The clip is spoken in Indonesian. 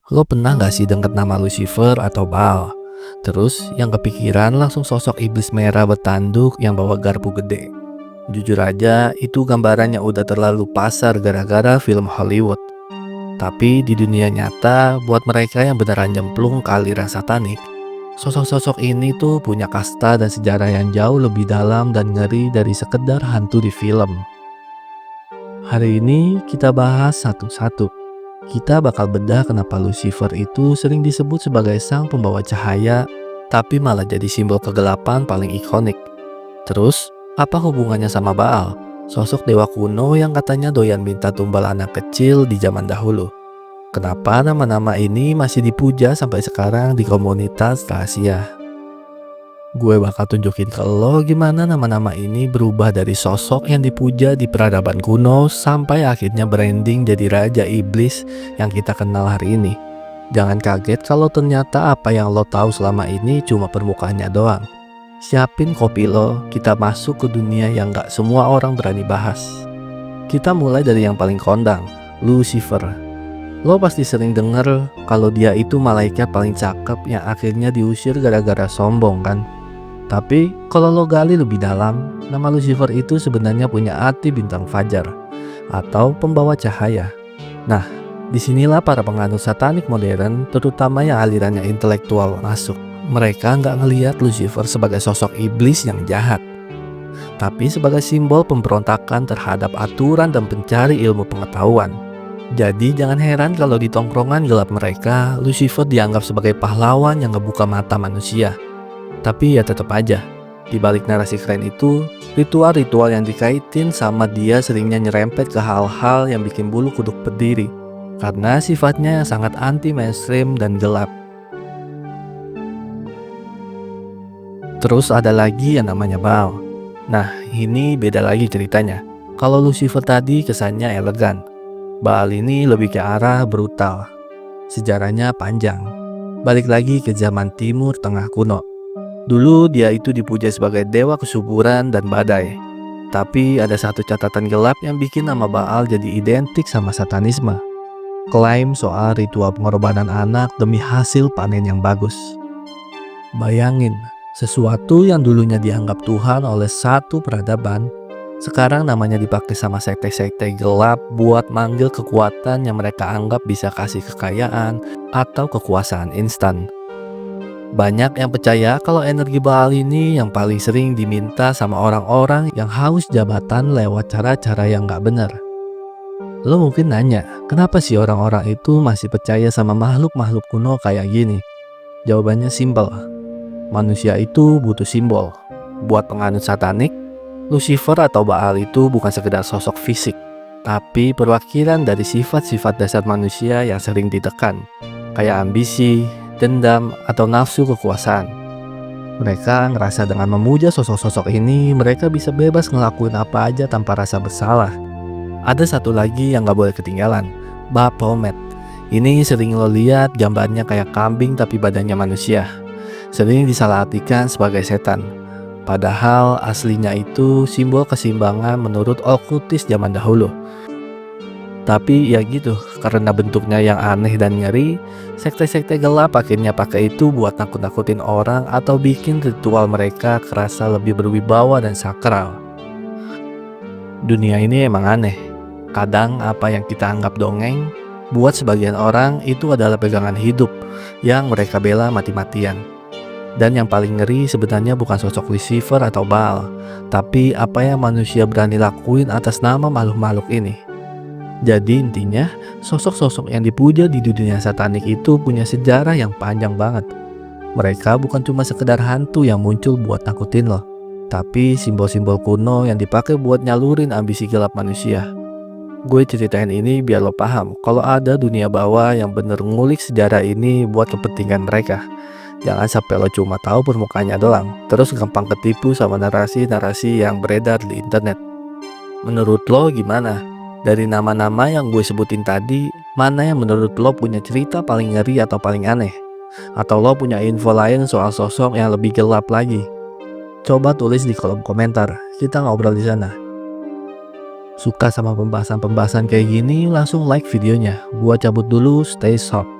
Lo pernah gak sih denger nama Lucifer atau Baal? Terus yang kepikiran langsung sosok iblis merah bertanduk yang bawa garpu gede. Jujur aja, itu gambarannya udah terlalu pasar gara-gara film Hollywood. Tapi di dunia nyata, buat mereka yang beneran nyemplung ke aliran satanik, sosok-sosok ini tuh punya kasta dan sejarah yang jauh lebih dalam dan ngeri dari sekedar hantu di film. Hari ini kita bahas satu-satu. Kita bakal bedah kenapa Lucifer itu sering disebut sebagai sang pembawa cahaya, tapi malah jadi simbol kegelapan paling ikonik. Terus, apa hubungannya sama Baal? Sosok dewa kuno yang katanya doyan minta tumbal anak kecil di zaman dahulu. Kenapa nama-nama ini masih dipuja sampai sekarang di komunitas rahasia? Gue bakal tunjukin ke lo gimana nama-nama ini berubah dari sosok yang dipuja di peradaban kuno sampai akhirnya branding jadi raja iblis yang kita kenal hari ini. Jangan kaget kalau ternyata apa yang lo tahu selama ini cuma permukaannya doang. Siapin kopi lo, kita masuk ke dunia yang gak semua orang berani bahas. Kita mulai dari yang paling kondang, Lucifer. Lo pasti sering denger kalau dia itu malaikat paling cakep yang akhirnya diusir gara-gara sombong kan? Tapi kalau lo gali lebih dalam, nama Lucifer itu sebenarnya punya arti bintang fajar atau pembawa cahaya. Nah, disinilah para penganut satanik modern, terutama yang alirannya intelektual masuk. Mereka nggak ngelihat Lucifer sebagai sosok iblis yang jahat, tapi sebagai simbol pemberontakan terhadap aturan dan pencari ilmu pengetahuan. Jadi jangan heran kalau di tongkrongan gelap mereka, Lucifer dianggap sebagai pahlawan yang ngebuka mata manusia. Tapi ya tetap aja, di balik narasi keren itu, ritual-ritual yang dikaitin sama dia seringnya nyerempet ke hal-hal yang bikin bulu kuduk berdiri, karena sifatnya yang sangat anti-mainstream dan gelap. Terus ada lagi yang namanya Baal. Nah, ini beda lagi ceritanya. Kalau Lucifer tadi kesannya elegan, Baal ini lebih ke arah brutal. Sejarahnya panjang, balik lagi ke zaman Timur Tengah kuno. Dulu dia itu dipuja sebagai dewa kesuburan dan badai. Tapi ada satu catatan gelap yang bikin nama Baal jadi identik sama satanisme. Klaim soal ritual pengorbanan anak demi hasil panen yang bagus. Bayangin, sesuatu yang dulunya dianggap Tuhan oleh satu peradaban, sekarang namanya dipakai sama sekte-sekte gelap buat manggil kekuatan yang mereka anggap bisa kasih kekayaan atau kekuasaan instan. Banyak yang percaya kalau energi Baal ini yang paling sering diminta sama orang-orang yang haus jabatan lewat cara-cara yang gak benar. Lo mungkin nanya, kenapa sih orang-orang itu masih percaya sama makhluk-makhluk kuno kayak gini? Jawabannya simpel, manusia itu butuh simbol. Buat penganut satanik, Lucifer atau Baal itu bukan sekedar sosok fisik, tapi perwakilan dari sifat-sifat dasar manusia yang sering ditekan, kayak ambisi, dendam, atau nafsu kekuasaan. Mereka ngerasa dengan memuja sosok-sosok ini, mereka bisa bebas ngelakuin apa aja tanpa rasa bersalah. Ada satu lagi yang gak boleh ketinggalan, Baphomet. Ini sering lo lihat gambarnya kayak kambing tapi badannya manusia. Sering disalahartikan sebagai setan. Padahal aslinya itu simbol keseimbangan menurut okultis zaman dahulu. Tapi ya gitu, karena bentuknya yang aneh dan ngeri, sekte-sekte gelap akhirnya pakai itu buat nakut-nakutin orang atau bikin ritual mereka kerasa lebih berwibawa dan sakral. Dunia ini emang aneh. Kadang apa yang kita anggap dongeng, buat sebagian orang itu adalah pegangan hidup yang mereka bela mati-matian. Dan yang paling ngeri sebenarnya bukan sosok Lucifer atau Baal, tapi apa yang manusia berani lakuin atas nama makhluk-makhluk ini. Jadi intinya, sosok-sosok yang dipuja di dunia satanik itu punya sejarah yang panjang banget. Mereka bukan cuma sekedar hantu yang muncul buat nakutin lo, tapi simbol-simbol kuno yang dipakai buat nyalurin ambisi gelap manusia. Gue ceritain ini biar lo paham kalau ada dunia bawah yang bener ngulik sejarah ini buat kepentingan mereka. Jangan sampai lo cuma tahu permukaannya doang, terus gampang ketipu sama narasi-narasi yang beredar di internet. Menurut lo gimana? Dari nama-nama yang gue sebutin tadi, mana yang menurut lo punya cerita paling ngeri atau paling aneh? Atau lo punya info lain soal sosok yang lebih gelap lagi? Coba tulis di kolom komentar, kita ngobrol di sana. Suka sama pembahasan-pembahasan kayak gini, langsung like videonya. Gua cabut dulu, stay soft.